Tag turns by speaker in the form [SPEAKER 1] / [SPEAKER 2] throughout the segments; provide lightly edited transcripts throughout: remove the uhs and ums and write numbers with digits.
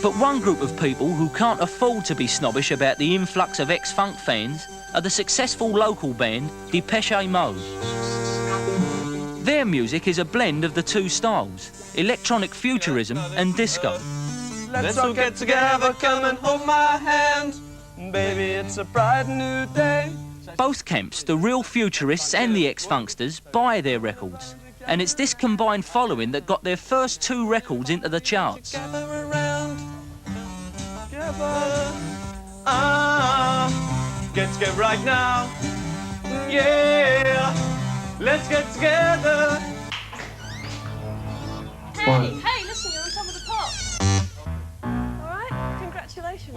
[SPEAKER 1] But one group of people who can't afford to be snobbish about the influx of ex-funk fans are the successful local band Depeche Mode. Their music is a blend of the two styles, electronic futurism and disco.
[SPEAKER 2] Let's all get together, come and hold my hand. Baby, it's a bright new day.
[SPEAKER 1] Both camps, the real futurists and the ex-funksters, buy their records. And it's this combined following that got their first two records into the charts.
[SPEAKER 2] Gather around, together. Get right now. Yeah, let's get together.
[SPEAKER 3] Hey, listen, you're on top of the pops. All right, congratulations.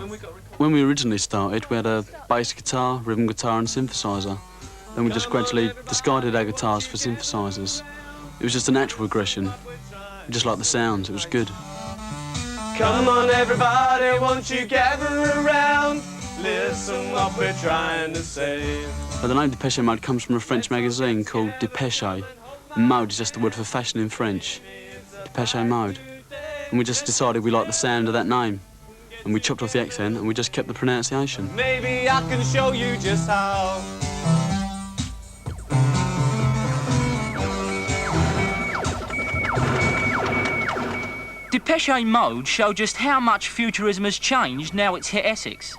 [SPEAKER 4] When we originally started, we had a bass guitar, rhythm guitar and synthesizer. Then we just gradually discarded our guitars for synthesizers. It was just a natural progression. We just liked the sounds, it was good.
[SPEAKER 2] Come on everybody, won't you gather around? Listen what we're trying to say.
[SPEAKER 4] But the name Depeche Mode comes from a French magazine called Depeche. And mode is just the word for fashion in French. Depeche Mode. And we just decided we liked the sound of that name. And we chopped off the accent and we just kept the pronunciation.
[SPEAKER 2] Maybe I can show you just how.
[SPEAKER 1] Depeche Mode show just how much futurism has changed now it's hit Essex.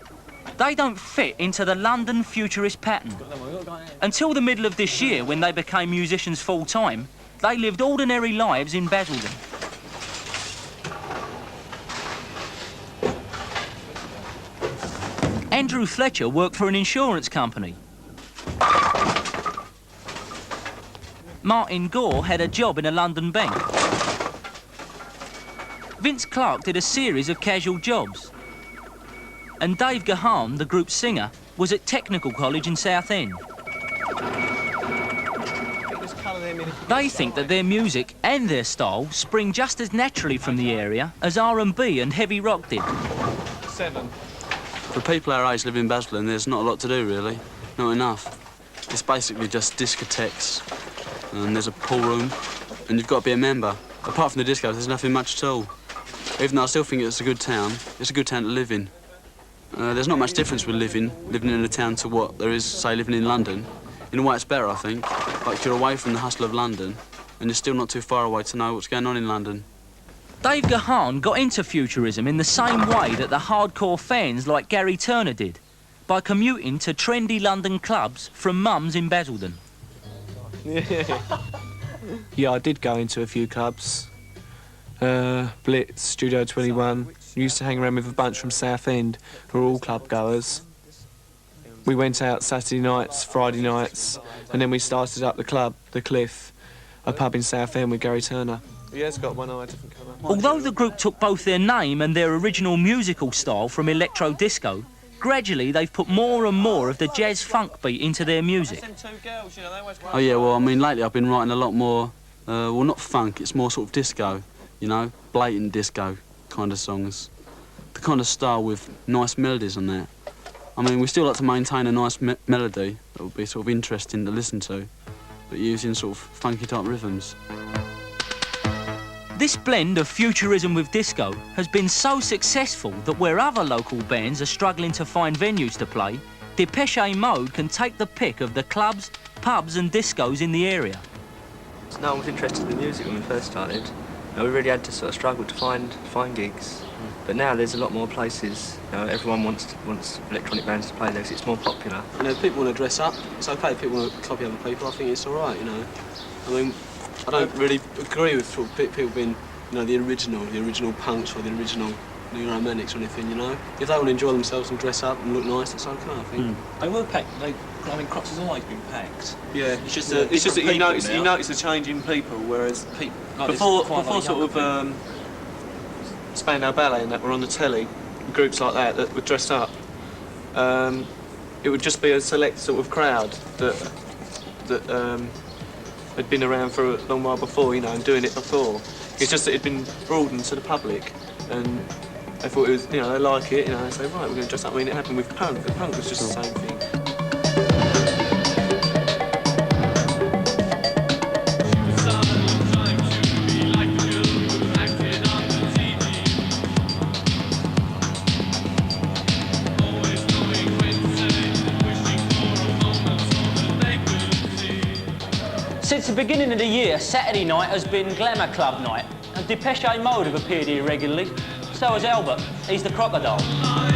[SPEAKER 1] They don't fit into the London futurist pattern. Until the middle of this year, when they became musicians full-time, they lived ordinary lives in Basildon. Andrew Fletcher worked for an insurance company. Martin Gore had a job in a London bank. Vince Clarke did a series of casual jobs. And Dave Gahan, the group's singer, was at Technical College in Southend. They think that their music and their style spring just as naturally from the area as R&B and heavy rock did.
[SPEAKER 2] 7.
[SPEAKER 4] For people our age living in Basildon, there's not a lot to do, really. Not enough. It's basically just discotheques, and there's a pool room, and you've got to be a member. Apart from the disco, there's nothing much at all. Even though I still think it's a good town to live in. There's not much difference with living in a town to what there is, say, living in London. In a way, it's better, I think. Like, you're away from the hustle of London, and you're still not too far away to know what's going on in London.
[SPEAKER 1] Dave Gahan got into futurism in the same way that the hardcore fans like Gary Turner did, by commuting to trendy London clubs from mums in Basildon.
[SPEAKER 5] Yeah, I did go into a few clubs. Blitz, Studio 21. We used to hang around with a bunch from Southend who were all club goers. We went out Saturday nights, Friday nights, and then we started up the club, The Cliff, a pub in Southend with Gary Turner.
[SPEAKER 2] Yeah, it's got one eye, different colour.
[SPEAKER 1] Although the group took both their name and their original musical style from electro disco, gradually they've put more and more of the jazz funk beat into their music.
[SPEAKER 4] Oh yeah, well, I mean, lately I've been writing a lot more, well, not funk, it's more sort of disco, you know, blatant disco kind of songs. The kind of style with nice melodies on that. I mean, we still like to maintain a nice melody that would be sort of interesting to listen to, but using sort of funky type rhythms.
[SPEAKER 1] This blend of futurism with disco has been so successful that where other local bands are struggling to find venues to play, Depeche Mode can take the pick of the clubs, pubs and discos in the area.
[SPEAKER 6] No one was interested in the music when we first started. We really had to sort of struggle to find gigs. But now there's a lot more places. Everyone wants electronic bands to play there because it's more popular.
[SPEAKER 4] You know, if people want to dress up, it's okay if people want to copy other people, I think it's all right, you know. I mean, I don't really agree with sort of people being, you know, the original punks or the original new romantics or anything, you know. If they want to enjoy themselves and dress up and look nice, it's okay, I think.
[SPEAKER 7] They were packed. I mean, Crocs has always been packed.
[SPEAKER 2] Yeah, it's just that you notice a change in people, whereas before sort of Spandau Ballet and that were on the telly, groups like that were dressed up. It would just be a select sort of crowd that had been around for a long while before, you know, and doing it before. It's just that it'd been broadened to the public, and they thought it was, you know, they like it, you know, they say, right, we're going to dress up. I mean, it happened with punk. The punk was just the same thing.
[SPEAKER 1] the beginning of the year, Saturday night has been Glamour Club night, and Depeche Mode have appeared here regularly. So has Albert. He's the crocodile.
[SPEAKER 3] I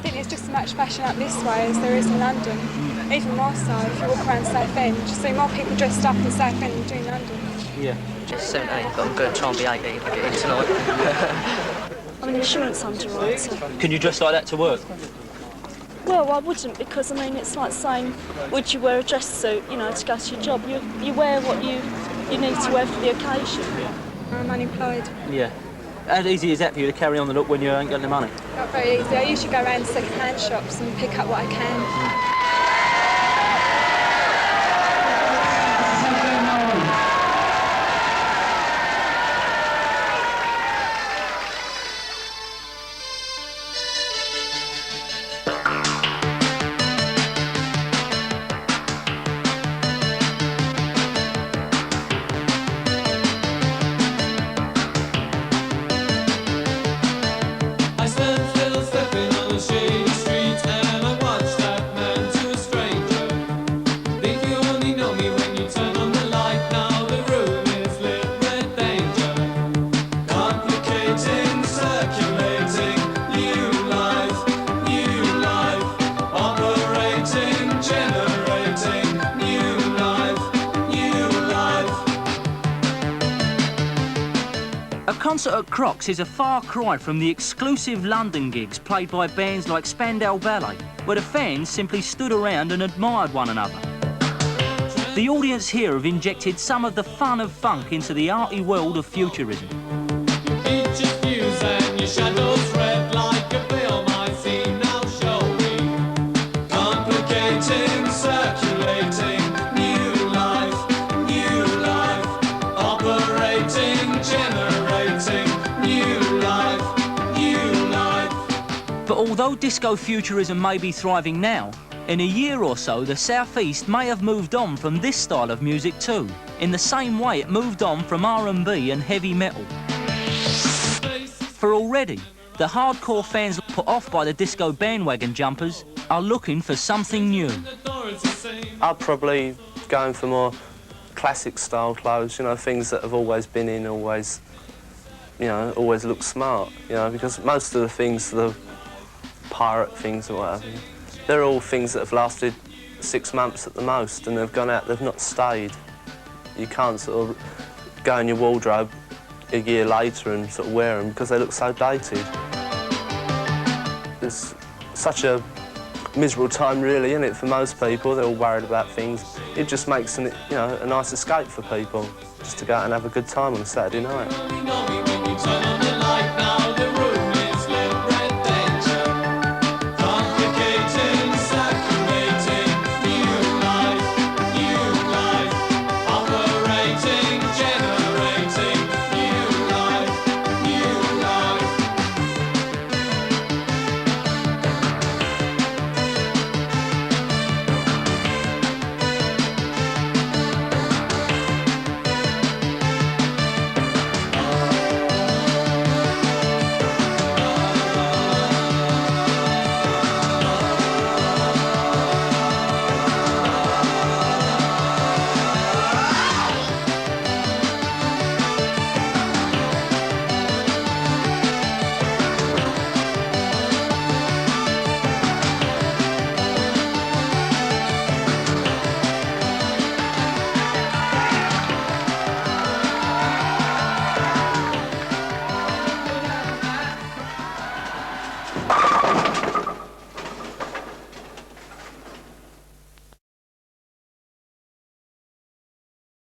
[SPEAKER 3] think there's just as much fashion up this way as there is in London. Even more so, if you walk around Southend, you see more people dressed up in Southend than you do in London.
[SPEAKER 1] Yeah.
[SPEAKER 6] Just 17, but I'm going to try and be 18 if I get in tonight.
[SPEAKER 8] I'm an insurance underwriter.
[SPEAKER 1] Can you dress like that to work?
[SPEAKER 8] Well, I wouldn't, because I mean it's like saying, would you wear a dress suit, you know, to go to your job? You wear what you need to wear for the occasion.
[SPEAKER 3] I'm unemployed.
[SPEAKER 1] Yeah. How easy is that for you to carry on the look when you ain't got any money?
[SPEAKER 3] Not very easy. I usually go around second-hand shops and pick up what I can.
[SPEAKER 1] A concert at Crocs is a far cry from the exclusive London gigs played by bands like Spandau Ballet, where the fans simply stood around and admired one another. The audience here have injected some of the fun of funk into the arty world of futurism. But although disco futurism may be thriving now, in a year or so the South East may have moved on from this style of music too, in the same way it moved on from R&B and heavy metal. For already, the hardcore fans put off by the disco bandwagon jumpers are looking for something new.
[SPEAKER 9] I'd probably go for more classic style clothes, you know, things that have always been in, always, you know, always look smart, you know, because most of the things, the pirate things or whatever, they're all things that have lasted 6 months at the most and they've gone out, they've not stayed. You can't sort of go in your wardrobe a year later and sort of wear them because they look so dated. It's such a miserable time really, isn't it, for most people? They're all worried about things. It just makes a nice escape for people, just to go out and have a good time on a Saturday night.